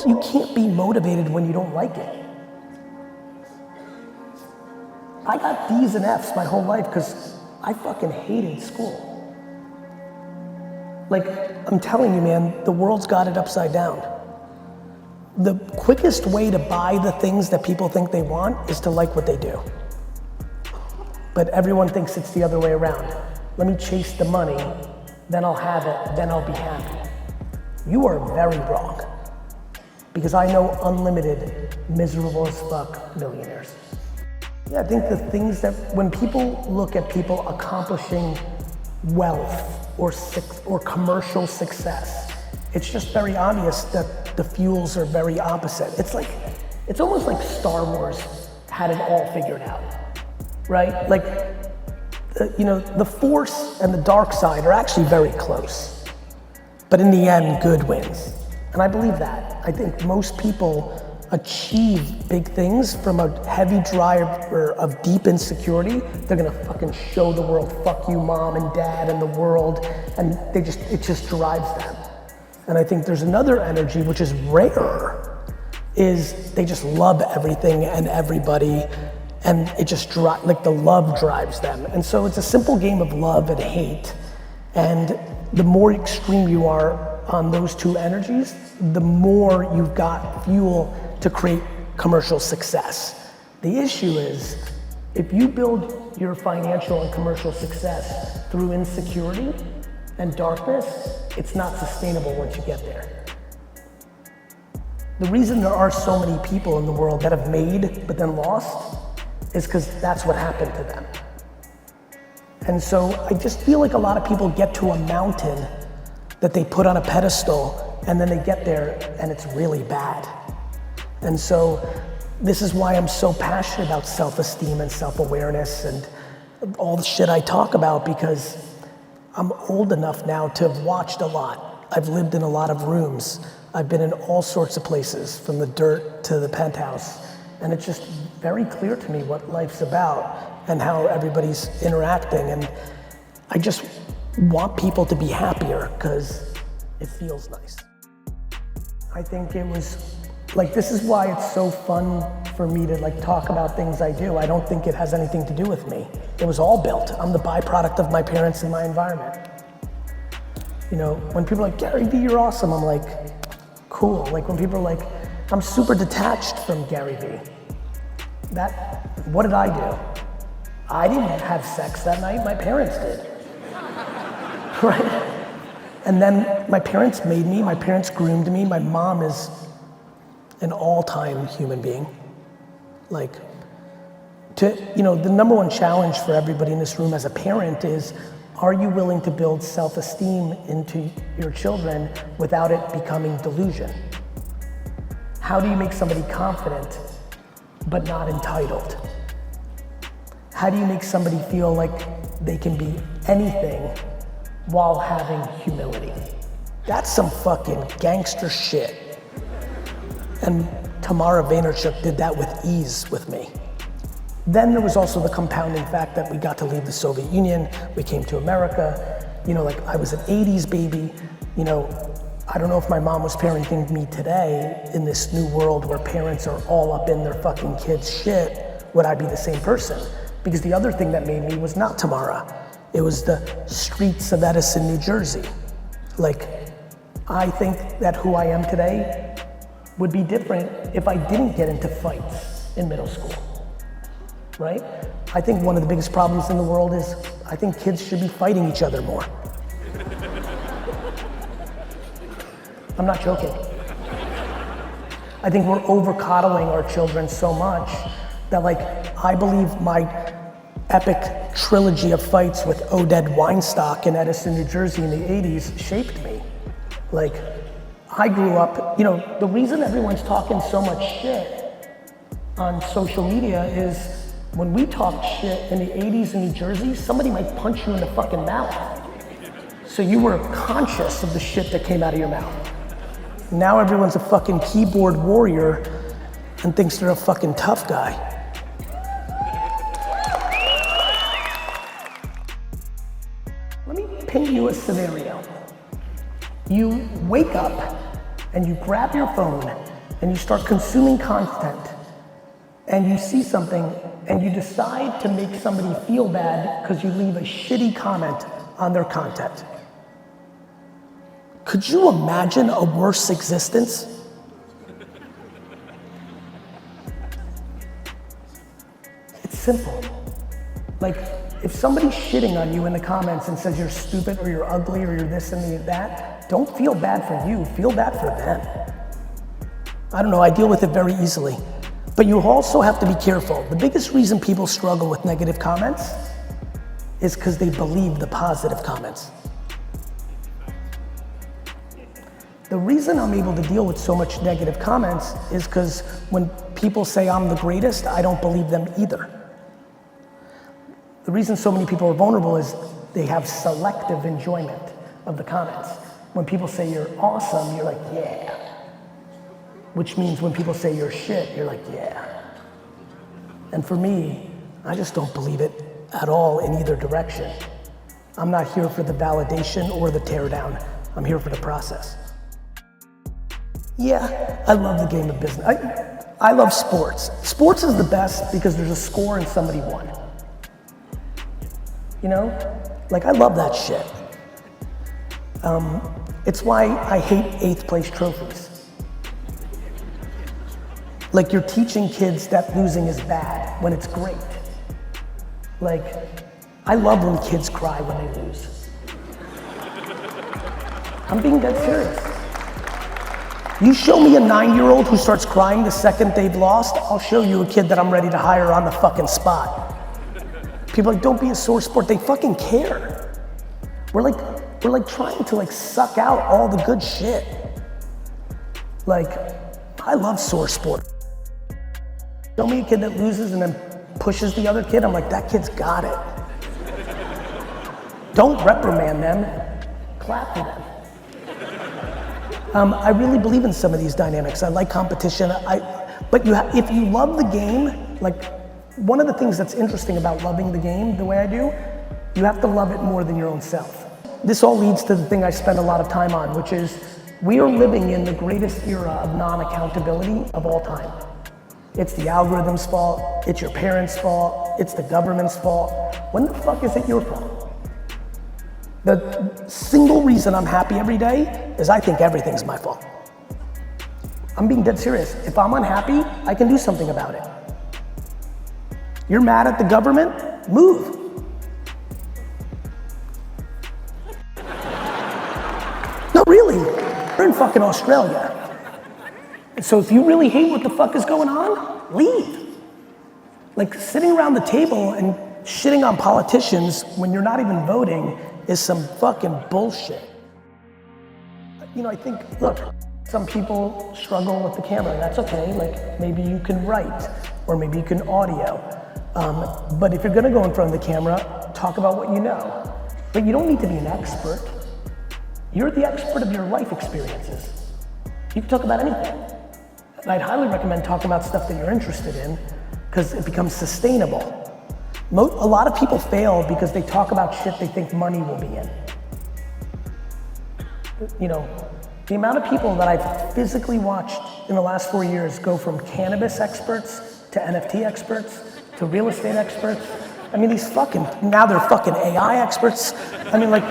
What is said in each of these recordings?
you can't be motivated when you don't like it. I got D's and F's my whole life because I fucking hated school. Like, I'm telling you, man, the world's got it upside down. The quickest way to buy the things that people think they want is to like what they do. But everyone thinks it's the other way around. Let me chase the money, then I'll have it, then I'll be happy. You are very wrong. Because I know unlimited, miserable as fuck millionaires. Yeah, I think the things that, when people look at people accomplishing wealth or commercial success, it's just very obvious that the fuels are very opposite. It's almost like Star Wars had it all figured out, right? Like, the Force and the dark side are actually very close. But in the end, good wins. And I believe that. I think most people achieve big things from a heavy driver of deep insecurity. They're gonna fucking show the world, fuck you mom and dad and the world, and it just drives them. And I think there's another energy, which is rarer, is they just love everything and everybody, and it just like the love drives them. And so it's a simple game of love and hate. And the more extreme you are on those two energies, the more you've got fuel to create commercial success. The issue is, if you build your financial and commercial success through insecurity and darkness, it's not sustainable once you get there. The reason there are so many people in the world that have made but then lost is because that's what happened to them. And so I just feel like a lot of people get to a mountain that they put on a pedestal, and then they get there and it's really bad. And so this is why I'm so passionate about self-esteem and self-awareness and all the shit I talk about, because I'm old enough now to have watched a lot. I've lived in a lot of rooms. I've been in all sorts of places, from the dirt to the penthouse. And it's just very clear to me what life's about and how everybody's interacting. And I just want people to be happier because it feels nice. I think it was, like, this is why it's so fun for me to talk about things I do. I don't think it has anything to do with me. It was all built. I'm the byproduct of my parents and my environment. When people are like, Garyvee, you're awesome, I'm like, cool. Like, when people are like, I'm super detached from Garyvee. What did I do? I didn't have sex that night, my parents did. Right? And then my parents made me, my parents groomed me. My mom is an all-time human being. The number one challenge for everybody in this room as a parent is, are you willing to build self-esteem into your children without it becoming delusion? How do you make somebody confident but not entitled? How do you make somebody feel like they can be anything while having humility? That's some fucking gangster shit. And Tamara Vaynerchuk did that with ease with me. Then there was also the compounding fact that we got to leave the Soviet Union, we came to America, I was an 80s baby, I don't know if my mom was parenting me today in this new world where parents are all up in their fucking kids' shit, would I be the same person? Because the other thing that made me was not Tamara. It was the streets of Edison, New Jersey. I think that who I am today would be different if I didn't get into fights in middle school, right? I think one of the biggest problems in the world is, I think kids should be fighting each other more. I'm not joking. I think we're over-coddling our children so much that I believe my epic trilogy of fights with Oded Weinstock in Edison, New Jersey in the 80s shaped me. I grew up, the reason everyone's talking so much shit on social media is when we talked shit in the 80s in New Jersey, somebody might punch you in the fucking mouth. So you were conscious of the shit that came out of your mouth. Now everyone's a fucking keyboard warrior and thinks they're a fucking tough guy. Let me paint you a scenario. You wake up and you grab your phone and you start consuming content, and you see something, and you decide to make somebody feel bad because you leave a shitty comment on their content. Could you imagine a worse existence? It's simple. Like, if somebody's shitting on you in the comments and says you're stupid or you're ugly or you're this and that, don't feel bad for you, feel bad for them. I don't know, I deal with it very easily. But you also have to be careful. The biggest reason people struggle with negative comments is because they believe the positive comments. The reason I'm able to deal with so much negative comments is because when people say I'm the greatest, I don't believe them either. The reason so many people are vulnerable is they have selective enjoyment of the comments. When people say you're awesome, you're like, yeah. Which means when people say you're shit, you're like, yeah. And for me, I just don't believe it at all in either direction. I'm not here for the validation or the teardown. I'm here for the process. Yeah, I love the game of business. I love sports. Sports is the best because there's a score and somebody won. You know? Like, I love that shit. It's why I hate 8th place trophies. Like, you're teaching kids that losing is bad when it's great. Like, I love when kids cry when they lose. I'm being dead serious. You show me a 9-year-old who starts crying the second they've lost, I'll show you a kid that I'm ready to hire on the fucking spot. People are like, don't be a sore sport. They fucking care. We're like trying to like suck out all the good shit. Like, I love sore sport. Show me a kid that loses and then pushes the other kid, I'm like, that kid's got it. Don't reprimand them, clap for them. I really believe in some of these dynamics. I like competition, but if you love the game, like, one of the things that's interesting about loving the game the way I do, you have to love it more than your own self. This all leads to the thing I spend a lot of time on, which is we are living in the greatest era of non-accountability of all time. It's the algorithm's fault, it's your parents' fault, it's the government's fault. When the fuck is it your fault? The single reason I'm happy every day is I think everything's my fault. I'm being dead serious. If I'm unhappy, I can do something about it. You're mad at the government? Move. No, really, you're in fucking Australia. So if you really hate what the fuck is going on, leave. Like, sitting around the table and shitting on politicians when you're not even voting is some fucking bullshit. You know, I think, look, some people struggle with the camera, that's okay. Like, maybe you can write, or maybe you can audio. But if you're gonna go in front of the camera, talk about what you know. But you don't need to be an expert. You're the expert of your life experiences. You can talk about anything. And I'd highly recommend talking about stuff that you're interested in, because it becomes sustainable. A lot of people fail because they talk about shit they think money will be in. You know, the amount of people that I've physically watched in the last 4 years go from cannabis experts to NFT experts to real estate experts. I mean, now they're fucking AI experts. I mean, like,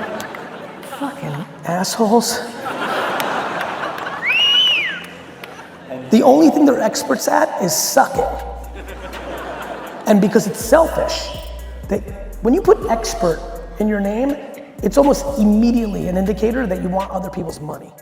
fucking assholes. The only thing they're experts at is sucking. And because it's selfish, when you put expert in your name, it's almost immediately an indicator that you want other people's money.